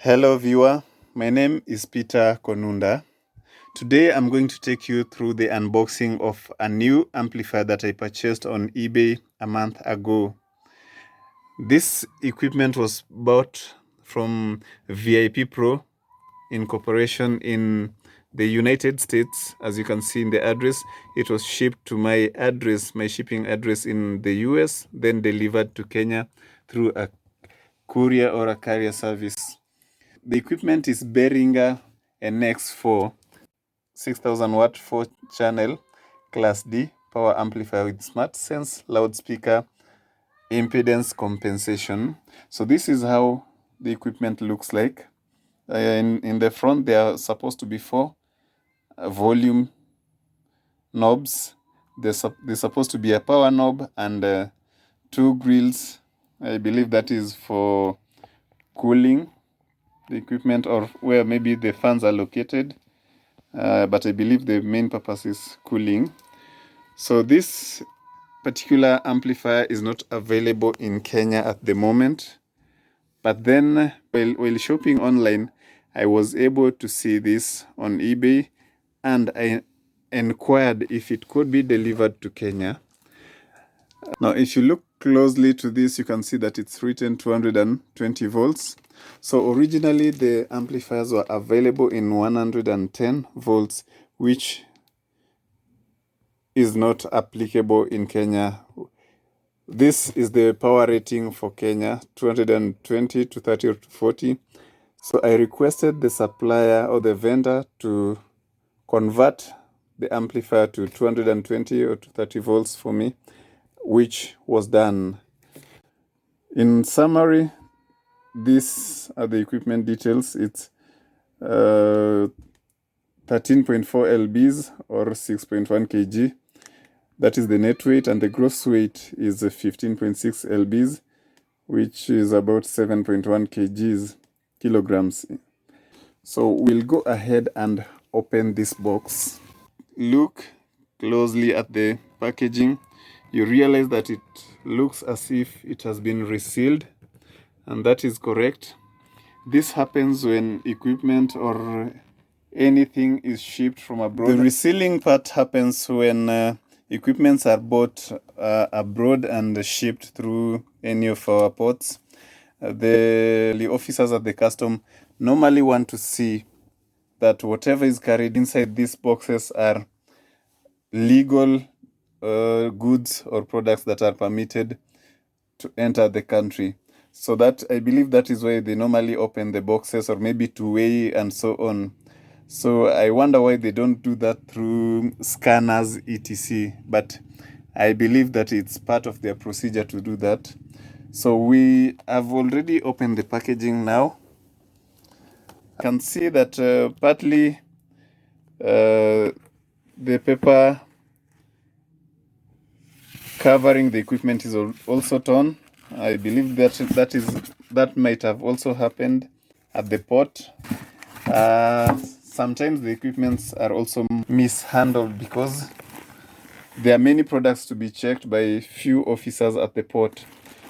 Hello viewer, my name is Peter Konunda. Today I'm going to take you through the unboxing of a new amplifier that I purchased on eBay a month ago. This equipment was bought from VIP Pro Incorporation in the United States. As you can see in the address, it was shipped to my address, my shipping address in the US, then delivered to Kenya through a courier or a carrier service. The equipment is Behringer NX4-6000 watt 4-channel Class D power amplifier with SmartSense, loudspeaker, impedance compensation. So this is how the equipment looks like. In the front, there are supposed to be 4 volume knobs. There's supposed to be a power knob and 2 grills. I believe that is for cooling the equipment, or where maybe the fans are located, but I believe the main purpose is cooling. So this particular amplifier is not available in Kenya at the moment, but then while shopping online, I was able to see this on eBay and I inquired if it could be delivered to Kenya. Now if you look closely to this, you can see that it's written 220 volts. So originally the amplifiers were available in 110 volts, which is not applicable in Kenya. This is the power rating for Kenya, 220 to 30 or 40. So I requested the supplier or the vendor to convert the amplifier to 220 or to 30 volts for me, which was done. In summary, these are the equipment details. It's 13.4 lbs or 6.1 kg. That is the net weight, and the gross weight is 15.6 lbs, which is about 7.1 kilograms. So we'll go ahead and open this box. Look closely at the packaging. You realize that it looks as if it has been resealed, and that is correct. This happens when equipment or anything is shipped from abroad. The resealing part happens when equipments are bought abroad and shipped through any of our ports. The officers at the custom normally want to see that whatever is carried inside these boxes are legal goods or products that are permitted to enter the country. So that, I believe, that is why they normally open the boxes, or maybe to weigh and so on. So I wonder why they don't do that through scanners etc. But I believe that it's part of their procedure to do that. So we have already opened the packaging now. I can see that partly the paper covering the equipment is also torn. I believe that might have also happened at the port. Sometimes the equipments are also mishandled because there are many products to be checked by few officers at the port.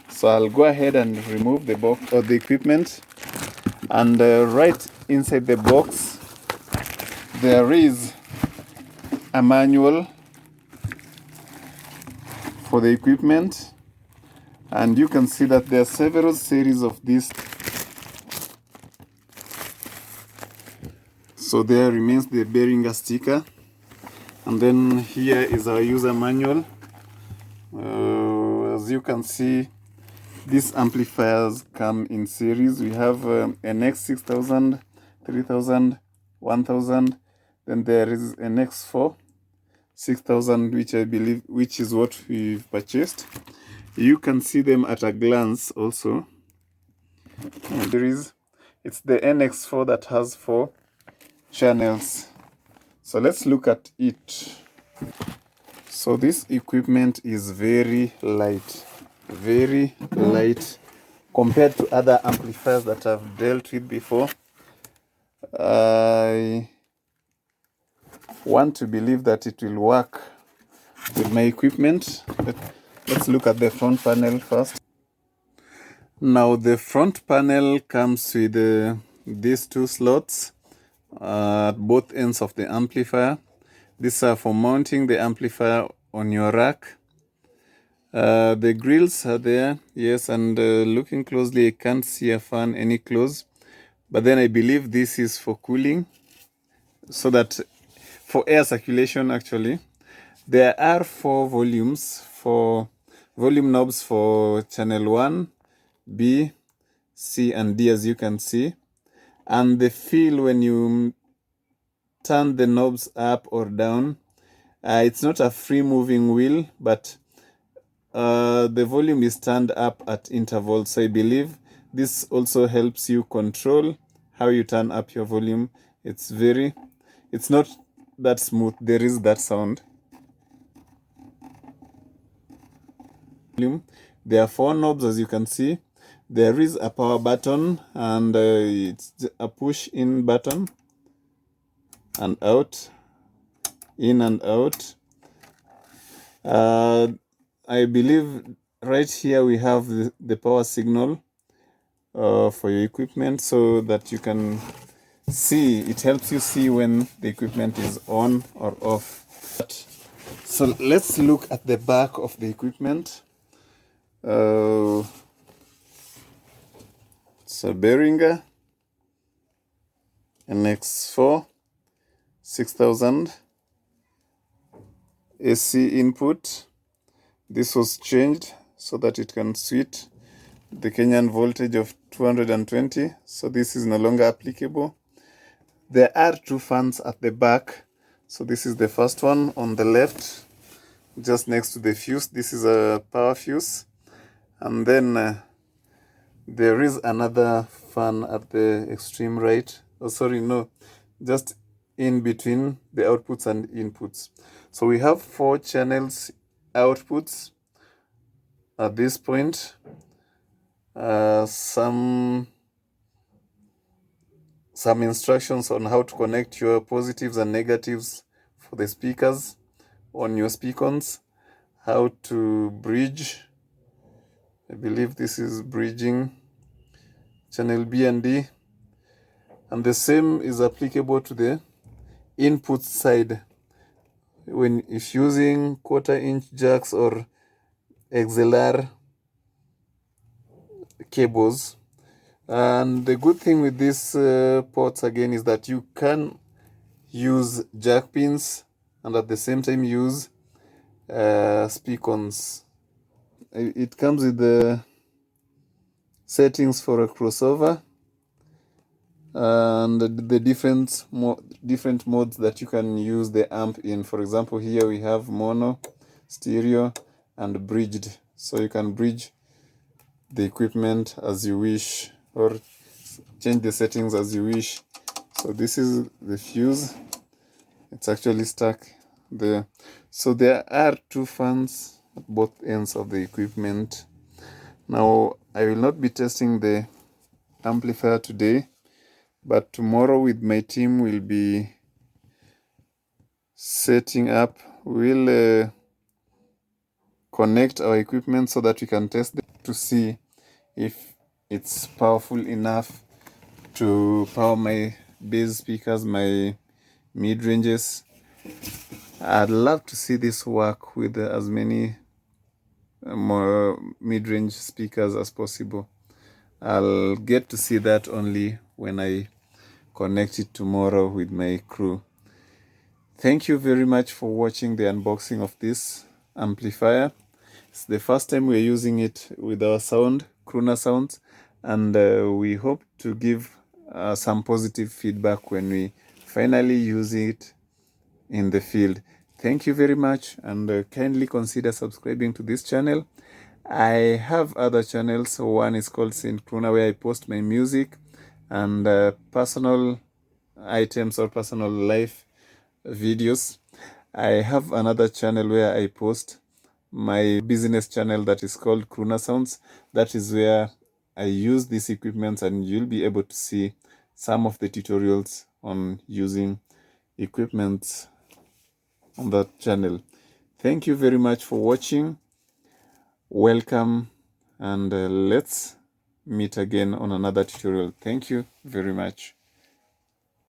So I'll go ahead and remove the box or the equipment, and right inside the box there is a manual for the equipment, and you can see that there are several series of these. So there remains the Behringer sticker, and then here is our user manual. As you can see, these amplifiers come in series. We have NX6000, 3000, 1000. Then there is NX4-6000, which I believe, which is what we've purchased. You can see them at a glance also. It's the NX4 that has 4 channels. So let's look at it. So this equipment is very light compared to other amplifiers that I've dealt with before. I want to believe that it will work with my equipment. Let's look at the front panel first. Now the front panel comes with these two slots at both ends of the amplifier. These are for mounting the amplifier on your rack. The grills are there, yes, and looking closely I can't see a fan any close, but then I believe this is for cooling, so that for air circulation actually. There are 4 volumes, for volume knobs for channel 1, B, C and D, as you can see, and the feel when you turn the knobs up or down, it's not a free moving wheel, but the volume is turned up at intervals, so I believe this also helps you control how you turn up your volume. It's not that smooth, there is that sound. There are 4 knobs, as you can see. There is a power button, and it's a push in button, and out, in and out. I believe right here we have the power signal for your equipment, so that you can see, it helps you see when the equipment is on or off. So let's look at the back of the equipment. It's a Behringer NX4-6000 AC input. This was changed so that it can suit the Kenyan voltage of 220, so this is no longer applicable. There are 2 fans at the back. So this is the first one on the left, just next to the fuse. This is a power fuse. And then there is another fan at the extreme right. Oh, sorry, no, just in between the outputs and inputs. So we have 4 channels outputs at this point. Some instructions on how to connect your positives and negatives for the speakers on your speakons, how to bridge. I believe this is bridging channel B and D, and the same is applicable to the input side if using 1/4 inch jacks or XLR cables. And the good thing with these ports again is that you can use jack pins and at the same time use speakons. It comes with the settings for a crossover and the different modes that you can use the amp in. For example, here we have mono, stereo and bridged, so you can bridge the equipment as you wish or change the settings as you wish. So this is the fuse, it's actually stuck there. So there are 2 fans at both ends of the equipment. Now I will not be testing the amplifier today, but tomorrow with my team we'll be setting up. We'll connect our equipment so that we can test it to see if it's powerful enough to power my bass speakers, my mid-ranges. I'd love to see this work with as many more mid-range speakers as possible. I'll get to see that only when I connect it tomorrow with my crew. Thank you very much for watching the unboxing of this amplifier. It's the first time we're using it with our sound, Crooner Sounds, and we hope to give some positive feedback when we finally use it in the field. Thank you very much, and kindly consider subscribing to this channel. I have other channels. One is called Saint Crooner, where I post my music and personal items or personal life videos. I have another channel where I post my business channel that is called Crooner Sounds. That is where I use these equipments, and you'll be able to see some of the tutorials on using equipment on that channel. Thank you very much for watching. Welcome, and let's meet again on another tutorial. Thank you very much.